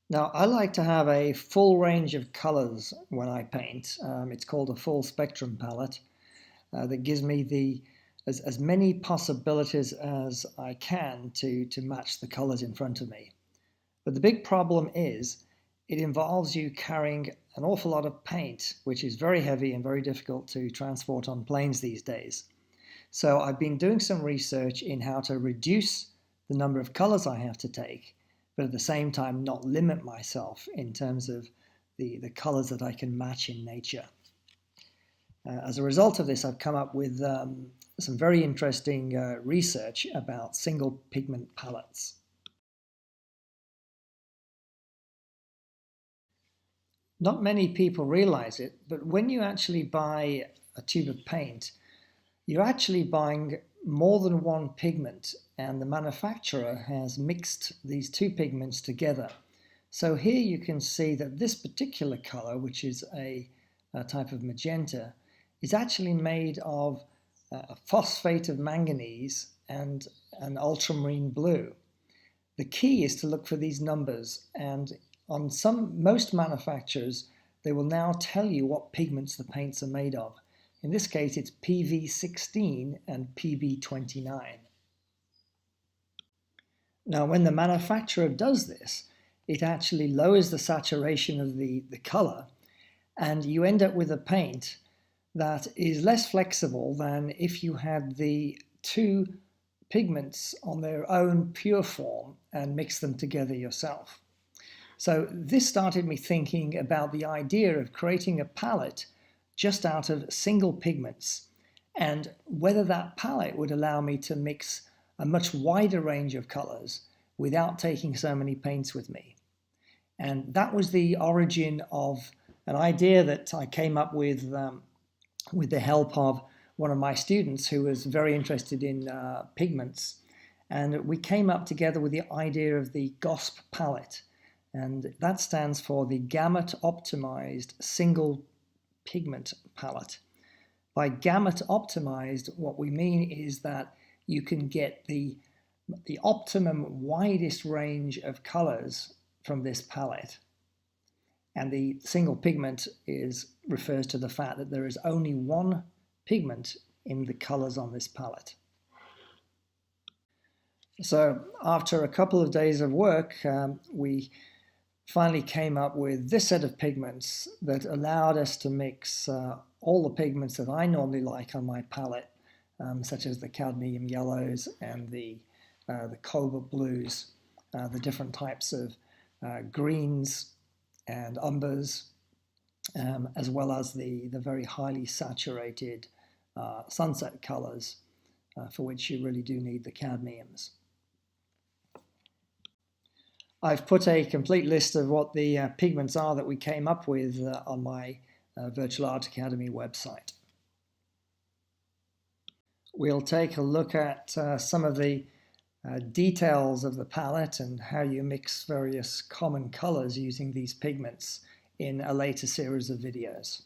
Now, I like to have a full range of colors when I paint. It's called a full spectrum palette that gives me as many possibilities as I can to match the colors in front of me. But the big problem is it involves you carrying an awful lot of paint, which is very heavy and very difficult to transport on planes these days. So I've been doing some research in how to reduce the number of colors I have to take, but at the same time not limit myself in terms of the colors that I can match in nature. As a result of this, I've come up with some very interesting research about single pigment palettes. Not many people realize it, but when you actually buy a tube of paint, you're actually buying more than one pigment, and the manufacturer has mixed these two pigments together. So here you can see that this particular color, which is a type of magenta, is actually made of a phosphate of manganese and an ultramarine blue. The key is to look for these numbers, and on most manufacturers, they will now tell you what pigments the paints are made of. In this case, it's PV16 and PB29. Now, when the manufacturer does this, it actually lowers the saturation of the color, and you end up with a paint that is less flexible than if you had the two pigments on their own pure form and mix them together yourself. So this started me thinking about the idea of creating a palette just out of single pigments, and whether that palette would allow me to mix a much wider range of colors without taking so many paints with me. And that was the origin of an idea that I came up with the help of one of my students who was very interested in pigments. And we came up together with the idea of the GOSP palette. And that stands for the Gamut Optimized Single Pigment Palette. By gamut optimized, what we mean is that you can get the optimum widest range of colors from this palette. And the single pigment refers to the fact that there is only one pigment in the colors on this palette. So after a couple of days of work, we finally came up with this set of pigments that allowed us to mix all the pigments that I normally like on my palette, such as the cadmium yellows and the cobalt blues, the different types of greens and umbers, as well as the very highly saturated sunset colors, for which you really do need the cadmiums. I've put a complete list of what the pigments are that we came up with on my Virtual Art Academy website. We'll take a look at some of the details of the palette and how you mix various common colors using these pigments in a later series of videos.